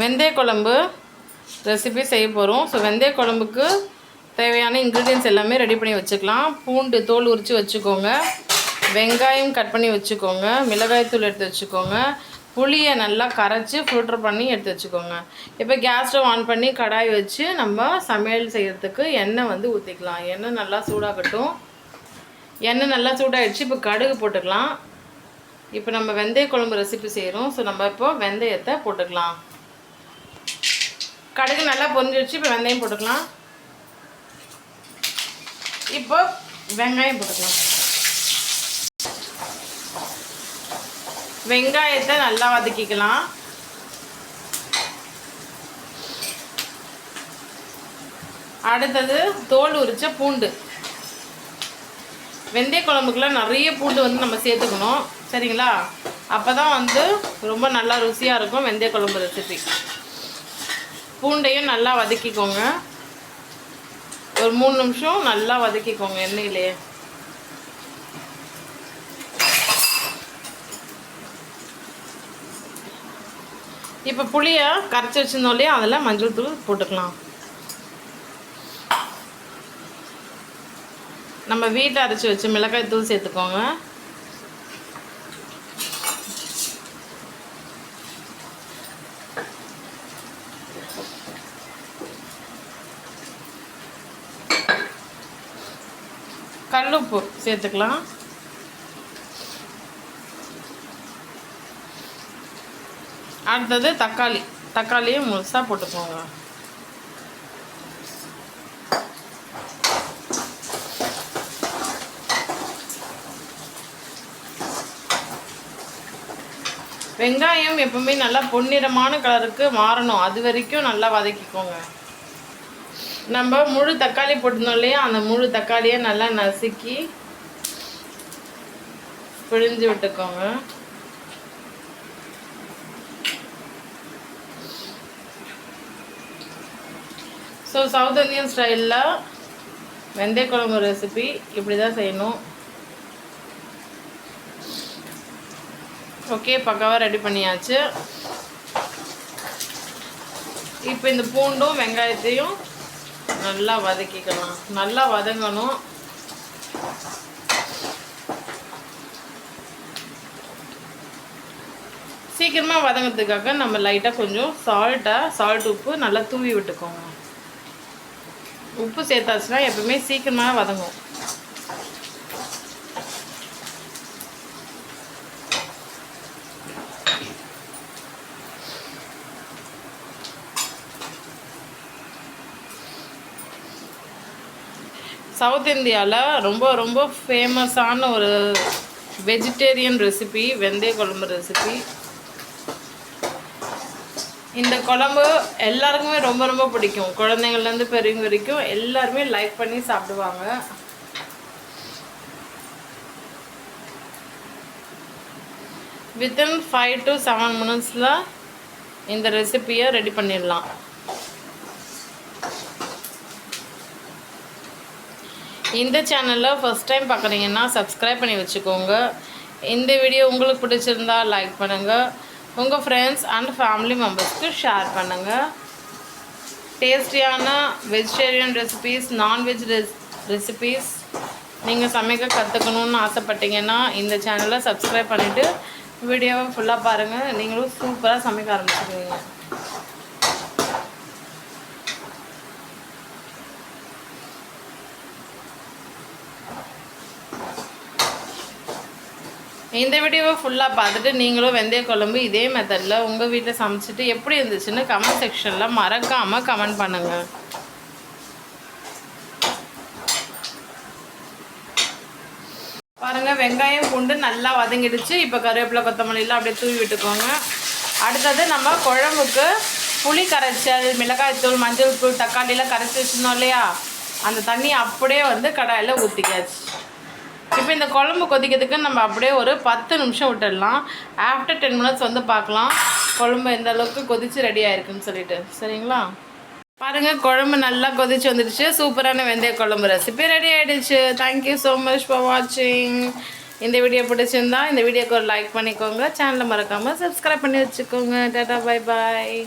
வெந்தய குழம்பு ரெசிபி செய்ய போகிறோம். ஸோ வெந்தய குழம்புக்கு தேவையான இன்க்ரீடியன்ஸ் எல்லாமே ரெடி பண்ணி வச்சுக்கலாம். பூண்டு தோல் உரித்து வச்சுக்கோங்க, வெங்காயம் கட் பண்ணி வச்சுக்கோங்க, மிளகாய்த்தூள் எடுத்து வச்சுக்கோங்க, புளியை நல்லா கரைச்சி ஃபில்டர் பண்ணி எடுத்து வச்சுக்கோங்க. இப்போ கேஸ் ஸ்டவ் ஆன் பண்ணி கடாய் வச்சு நம்ம சமையல் செய்கிறதுக்கு எண்ணெய் வந்து ஊற்றிக்கலாம். எண்ணெய் நல்லா சூடாகட்டும். எண்ணெய் நல்லா சூடாகிடுச்சு. இப்போ கடுகு போட்டுக்கலாம். இப்போ நம்ம வெந்தய குழம்பு ரெசிபி செய்கிறோம். ஸோ நம்ம இப்போ வெந்தயத்தை போட்டுக்கலாம். கடுகு நல்லா பொரிஞ்சிடுச்சு. இப்போ வெந்தயம் போட்டுக்கலாம். இப்போ வெங்காயம் போட்டுக்கலாம். வெங்காயத்தை நல்லா வதக்கிக்கலாம். அடுத்தது தோல் உரிச்ச பூண்டு. வெந்தய குழம்புக்குலாம் நிறைய பூண்டு வந்து நம்ம சேர்த்துக்கணும், சரிங்களா? அப்போ தான் வந்து ரொம்ப நல்லா ருசியாக இருக்கும் வெந்தய குழம்பு ரெசிபி. பூண்டையும் நல்லா வதக்கிக்கோங்க. ஒரு 3 நிமிஷம் நல்லா வதக்கிக்கோங்க எண்ணெயிலே. இப்போ புளியை கரைச்சி வச்சுருந்தோம் இல்லையா, அதில் மஞ்சள் தூள் போட்டுக்கலாம். நம்ம வீட்டில் அரைச்சி வச்சு மிளகாய் தூள் சேர்த்துக்கோங்க. கல்லுப்பு சேர்த்துக்கலாம். அடுத்தது தக்காளியும் முழுசாக போட்டுக்கோங்க. வெங்காயம் எப்பவுமே நல்லா பொன்னிறமான கலருக்கு மாறணும், அது வரைக்கும் நல்லா வதக்கிக்கோங்க. நம்ம முழு தக்காளி போட்டிருந்தோம் இல்லையா, அந்த முழு தக்காளியை நல்லா நசுக்கி பிழிஞ்சு விட்டுக்கோங்க. ஸோ சவுத் இந்தியன் ஸ்டைலில் வெந்தய குழம்பு ரெசிபி இப்படி தான் செய்யணும். ஓகே, பக்காவாக ரெடி பண்ணியாச்சு. இப்போ இந்த பூண்டும் வெங்காயத்தையும் நல்லா வதக்கிக்கலாம். நல்லா வதங்கணும். சீக்கிரமாக வதங்கிறதுக்காக நம்ம லைட்டாக கொஞ்சம் சால்ட் உப்பு நல்லா தூவி விட்டுக்கோங்க. உப்பு சேர்த்தாச்சுன்னா எப்பவுமே சீக்கிரமாக வதங்கும். சவுத் இந்தியாவில் ரொம்ப ரொம்ப ஃபேமஸான ஒரு வெஜிடேரியன் ரெசிபி வெந்தய குழம்பு ரெசிபி. இந்த குழம்பு எல்லாருக்குமே ரொம்ப ரொம்ப பிடிக்கும். குழந்தைங்கள்லேருந்து பெரியவங்க வரைக்கும் எல்லாருமே லைக் பண்ணி சாப்பிடுவாங்க. வித்தின் 5 to 7 மினிட்ஸில் இந்த ரெசிபியை ரெடி பண்ணிடலாம். இந்த சேனலில் ஃபஸ்ட் டைம் பார்க்குறீங்கன்னா சப்ஸ்கிரைப் பண்ணி வச்சுக்கோங்க. இந்த வீடியோ உங்களுக்கு பிடிச்சிருந்தா லைக் பண்ணுங்கள். உங்கள் ஃப்ரெண்ட்ஸ் அண்ட் ஃபேமிலி மெம்பர்ஸ்க்கு ஷேர் பண்ணுங்கள். டேஸ்டியான வெஜிடேரியன் ரெசிபீஸ், நான்வெஜ் ரெசிபீஸ் நீங்கள் சமைக்க கற்றுக்கணுன்னு ஆசைப்பட்டீங்கன்னா இந்த சேனலை சப்ஸ்கிரைப் பண்ணிவிட்டு வீடியோவை ஃபுல்லாக பாருங்கள். நீங்களும் சூப்பராக சமைக்க ஆரம்பிச்சுக்குவீங்க. இந்த வீடியோவை ஃபுல்லாக பார்த்துட்டு நீங்களும் வெந்தய குழம்பு இதே மெத்தடில் உங்கள் வீட்டில் சமைச்சிட்டு எப்படி இருந்துச்சுன்னு கமெண்ட் செக்ஷனில் மறக்காமல் கமெண்ட் பண்ணுங்கள். பாருங்கள், வெங்காயம் பூண்டு நல்லா வதங்கிடுச்சு. இப்போ கருவேப்பிலை கொத்தமல்லிலாம் அப்படியே தூவி விட்டுக்கோங்க. அடுத்தது நம்ம குழம்புக்கு புளி கரைச்சல், மிளகாய்த்தூள், மஞ்சள் தூள், தக்காளியெலாம் கரைச்சி வச்சுருந்தோம் இல்லையா, அந்த தண்ணி அப்படியே வந்து கடாயில் ஊற்றிக்காச்சு. இப்போ இந்த குழம்பு கொதிக்கிறதுக்கு நம்ம அப்படியே ஒரு 10 நிமிஷம் விட்டுடலாம். ஆஃப்டர் 10 மினிட்ஸ் வந்து பார்க்கலாம் குழம்பு எந்த அளவுக்கு கொதித்து ரெடி ஆகிருக்குன்னு சொல்லிட்டு, சரிங்களா? பாருங்கள், குழம்பு நல்லா கொதிச்சு வந்துடுச்சு. சூப்பரான வெந்தய குழம்பு ரெசிபி ரெடி ஆகிடுச்சு. தேங்க்யூ ஸோ மச் ஃபார் வாட்சிங். இந்த வீடியோ பிடிச்சிருந்தா இந்த வீடியோக்கு ஒரு லைக் பண்ணிக்கோங்க. சேனலை மறக்காமல் சப்ஸ்கிரைப் பண்ணி வச்சுக்கோங்க. Tata, bye bye.